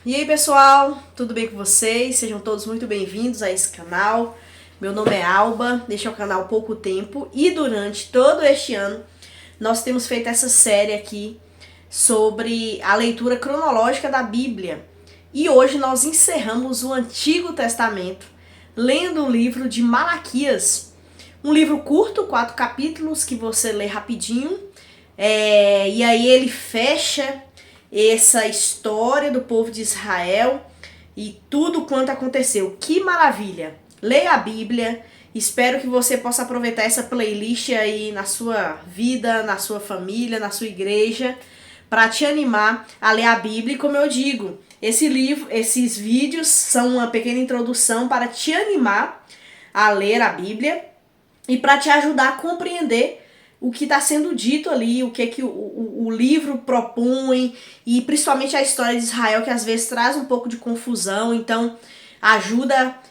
E aí pessoal, tudo bem com vocês? Sejam todos muito bem-vindos a esse canal. Meu nome é Alba, este é o canal Pouco Tempo e durante todo este ano nós temos feito essa série aqui sobre a leitura cronológica da Bíblia. E hoje nós encerramos o Antigo Testamento lendo o livro de Malaquias. Um livro curto, 4 capítulos que você lê rapidinho. E aí ele fecha essa história do povo de Israel e tudo quanto aconteceu. Que maravilha! Leia a Bíblia. Espero que você possa aproveitar essa playlist aí na sua vida, na sua família, na sua igreja, para te animar a ler a Bíblia. E como eu digo, esses vídeos são uma pequena introdução para te animar a ler a Bíblia e para te ajudar a compreender o que está sendo dito ali, o que o livro propõe, e principalmente a história de Israel, que às vezes traz um pouco de confusão. Então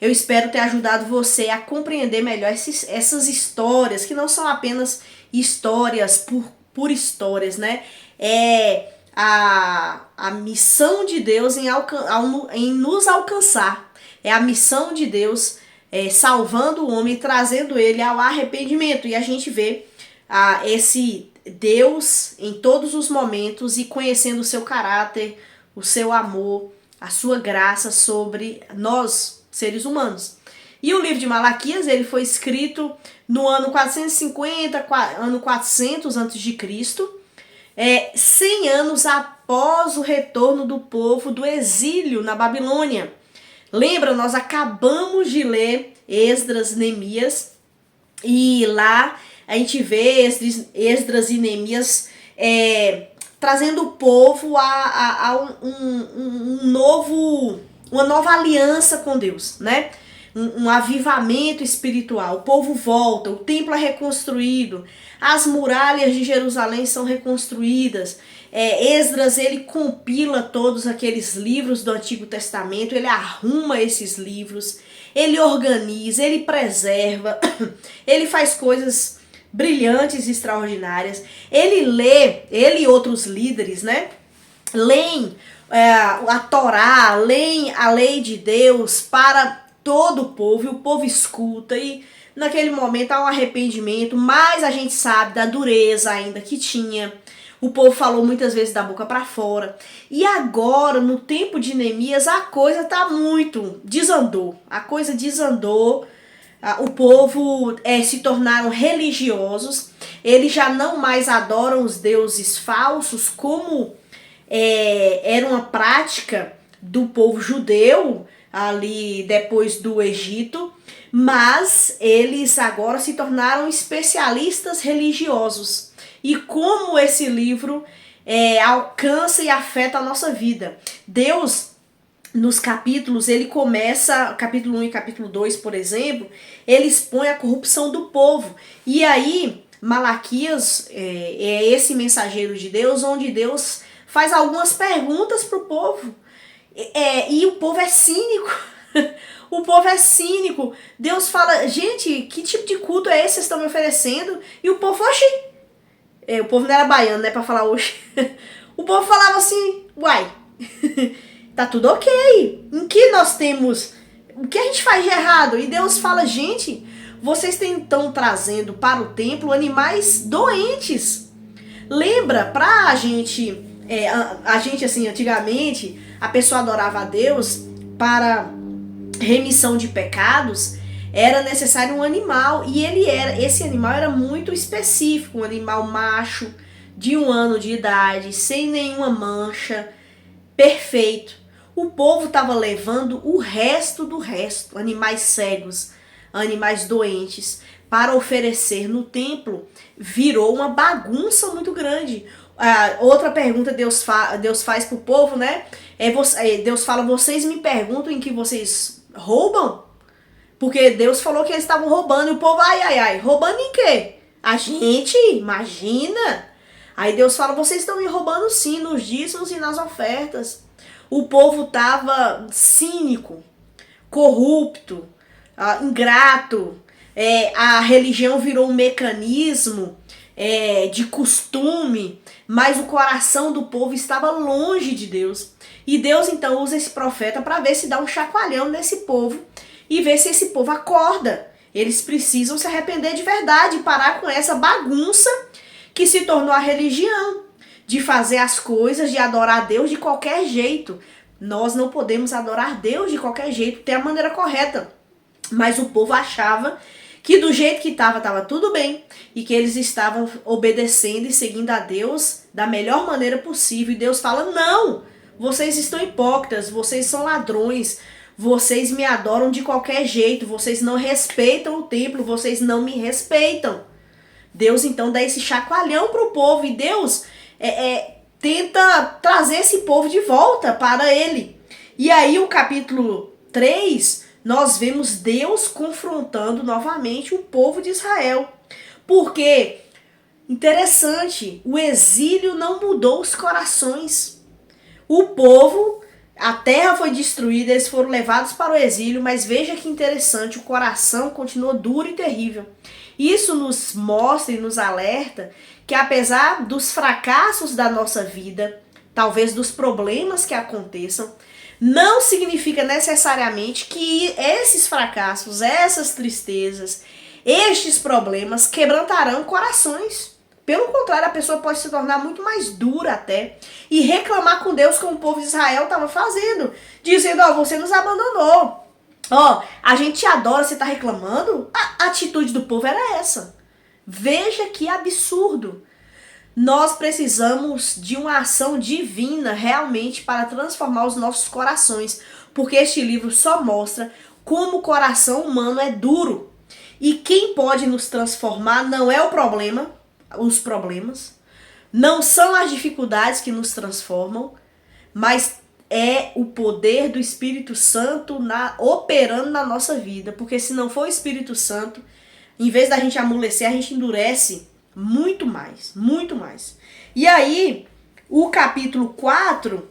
eu espero ter ajudado você a compreender melhor essas histórias, que não são apenas histórias por histórias, né? É a missão de Deus em nos alcançar. É a missão de Deus salvando o homem, trazendo ele ao arrependimento. E a gente vê esse Deus em todos os momentos e conhecendo o seu caráter, o seu amor, a sua graça sobre nós, seres humanos. E o livro de Malaquias, ele foi escrito no ano 450, ano 400 a.C., 100 anos após o retorno do povo do exílio na Babilônia. Lembra, nós acabamos de ler Esdras, Neemias, e lá a gente vê Esdras e Neemias trazendo o povo a uma nova aliança com Deus, né? Um avivamento espiritual. O povo volta, o templo é reconstruído, as muralhas de Jerusalém são reconstruídas. Esdras, ele compila todos aqueles livros do Antigo Testamento, ele arruma esses livros, ele organiza, ele preserva, ele faz coisas brilhantes e extraordinárias. Ele e outros líderes, né, leem a Torá, leem a lei de Deus para todo o povo, e o povo escuta, e naquele momento há um arrependimento, mas a gente sabe da dureza ainda que tinha. O povo falou muitas vezes da boca para fora. E agora, no tempo de Neemias, a coisa desandou. A coisa desandou. O povo se tornaram religiosos. Eles já não mais adoram os deuses falsos, como era uma prática do povo judeu ali depois do Egito. Mas eles agora se tornaram especialistas religiosos. E como esse livro alcança e afeta a nossa vida. Deus, nos capítulos, ele começa, capítulo 1 e capítulo 2, por exemplo, ele expõe a corrupção do povo. E aí, Malaquias é esse mensageiro de Deus, onde Deus faz algumas perguntas para o povo. E o povo é cínico. O povo é cínico. Deus fala, gente, que tipo de culto é esse que vocês estão me oferecendo? E o povo, oxi. O povo não era baiano, né, pra falar hoje. O povo falava assim, uai, tá tudo ok. Em que nós temos... O que a gente faz de errado? E Deus fala, gente, vocês estão trazendo para o templo animais doentes. Lembra, pra gente... a gente, assim, antigamente, a pessoa adorava a Deus para remissão de pecados. Era necessário um animal, e esse animal era muito específico, um animal macho, de 1 ano de idade, sem nenhuma mancha, perfeito. O povo estava levando o resto do resto, animais cegos, animais doentes, para oferecer no templo. Virou uma bagunça muito grande. Outra pergunta Deus faz para o povo, né? Deus fala, vocês me perguntam em que vocês roubam? Porque Deus falou que eles estavam roubando, e o povo, roubando em quê? A gente, imagina. Aí Deus fala, vocês estão me roubando sim, nos dízimos e nas ofertas. O povo estava cínico, corrupto, ingrato. A religião virou um mecanismo de costume, mas o coração do povo estava longe de Deus. E Deus então usa esse profeta para ver se dá um chacoalhão nesse povo e ver se esse povo acorda. Eles precisam se arrepender de verdade e parar com essa bagunça que se tornou a religião, de fazer as coisas, de adorar a Deus de qualquer jeito. Nós não podemos adorar Deus de qualquer jeito, tem a maneira correta. Mas o povo achava que do jeito que estava tudo bem e que eles estavam obedecendo e seguindo a Deus da melhor maneira possível. E Deus fala, não, vocês estão hipócritas, vocês são ladrões, vocês me adoram de qualquer jeito, vocês não respeitam o templo, vocês não me respeitam. Deus então dá esse chacoalhão para o povo e Deus tenta trazer esse povo de volta para ele. E aí o capítulo 3, nós vemos Deus confrontando novamente o povo de Israel. Porque, interessante, o exílio não mudou os corações. O povo, a terra foi destruída, eles foram levados para o exílio, mas veja que interessante, o coração continuou duro e terrível. Isso nos mostra e nos alerta que apesar dos fracassos da nossa vida, talvez dos problemas que aconteçam, não significa necessariamente que esses fracassos, essas tristezas, estes problemas quebrantarão corações. Pelo contrário, a pessoa pode se tornar muito mais dura até e reclamar com Deus como o povo de Israel estava fazendo, dizendo, você nos abandonou. A gente te adora, você está reclamando? A atitude do povo era essa. Veja que absurdo. Nós precisamos de uma ação divina realmente para transformar os nossos corações, porque este livro só mostra como o coração humano é duro. E quem pode nos transformar não é o problema, os problemas, não são as dificuldades que nos transformam, mas é o poder do Espírito Santo operando na nossa vida. Porque se não for o Espírito Santo, em vez da gente amolecer, a gente endurece muito mais, muito mais. E aí, o capítulo 4,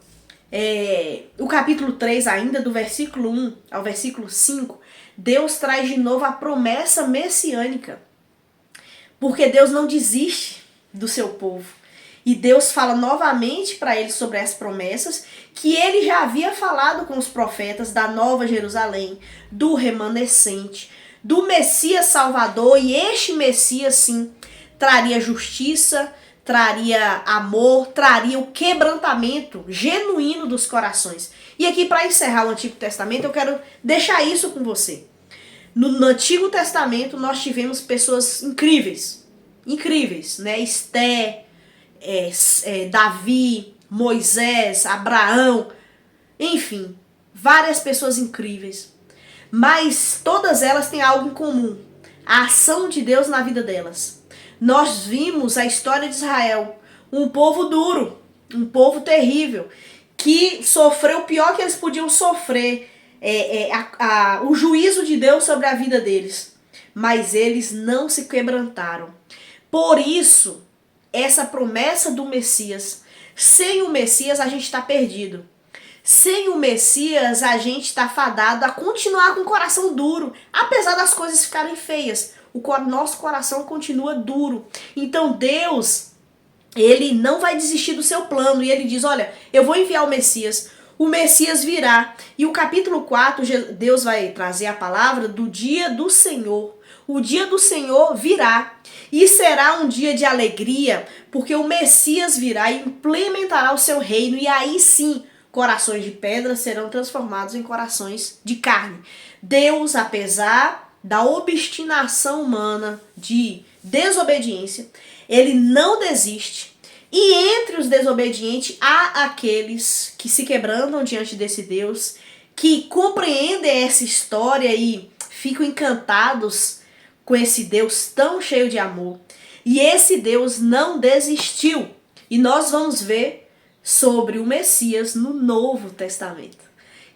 o capítulo 3 ainda, do versículo 1 ao versículo 5, Deus traz de novo a promessa messiânica. Porque Deus não desiste do seu povo. E Deus fala novamente para eles sobre as promessas que ele já havia falado com os profetas da Nova Jerusalém, do remanescente, do Messias Salvador. E este Messias, sim, traria justiça, traria amor, traria o quebrantamento genuíno dos corações. E aqui, para encerrar o Antigo Testamento, eu quero deixar isso com você. No Antigo Testamento, nós tivemos pessoas incríveis, né? Esté, Davi, Moisés, Abraão, enfim, várias pessoas incríveis. Mas todas elas têm algo em comum: a ação de Deus na vida delas. Nós vimos a história de Israel, um povo duro, um povo terrível, que sofreu o pior que eles podiam sofrer, o juízo de Deus sobre a vida deles. Mas eles não se quebrantaram. Por isso, essa promessa do Messias, sem o Messias a gente está perdido. Sem o Messias a gente está fadado a continuar com o coração duro, apesar das coisas ficarem feias. Nosso coração continua duro. Então Deus, ele não vai desistir do seu plano. E ele diz, olha, eu vou enviar o Messias virá. E o capítulo 4, Deus vai trazer a palavra do dia do Senhor. O dia do Senhor virá. E será um dia de alegria, porque o Messias virá e implementará o seu reino. E aí sim, corações de pedra serão transformados em corações de carne. Deus, apesar da obstinação humana de desobediência, ele não desiste. E entre os desobedientes há aqueles que se quebrantam diante desse Deus, que compreendem essa história e ficam encantados com esse Deus tão cheio de amor. E esse Deus não desistiu. E nós vamos ver sobre o Messias no Novo Testamento.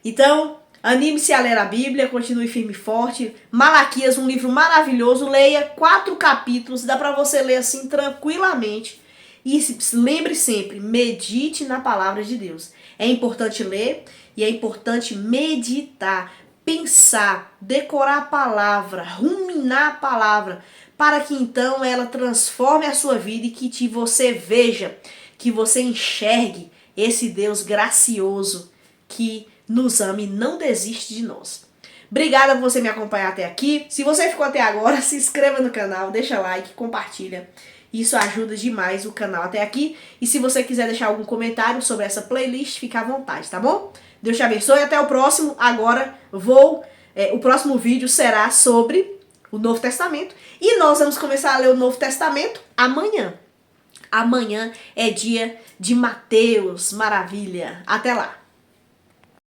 Então, anime-se a ler a Bíblia, continue firme e forte. Malaquias, um livro maravilhoso, leia 4 capítulos, dá para você ler assim tranquilamente. E lembre sempre, medite na palavra de Deus. É importante ler e é importante meditar, pensar, decorar a palavra, ruminar a palavra, para que então ela transforme a sua vida e que você veja, que você enxergue esse Deus gracioso que nos ama e não desiste de nós. Obrigada por você me acompanhar até aqui. Se você ficou até agora, se inscreva no canal, deixa like, compartilha. Isso ajuda demais o canal até aqui. E se você quiser deixar algum comentário sobre essa playlist, fica à vontade, tá bom? Deus te abençoe. Até o próximo. Agora o próximo vídeo será sobre o Novo Testamento. E nós vamos começar a ler o Novo Testamento amanhã. Amanhã é dia de Mateus. Maravilha. Até lá.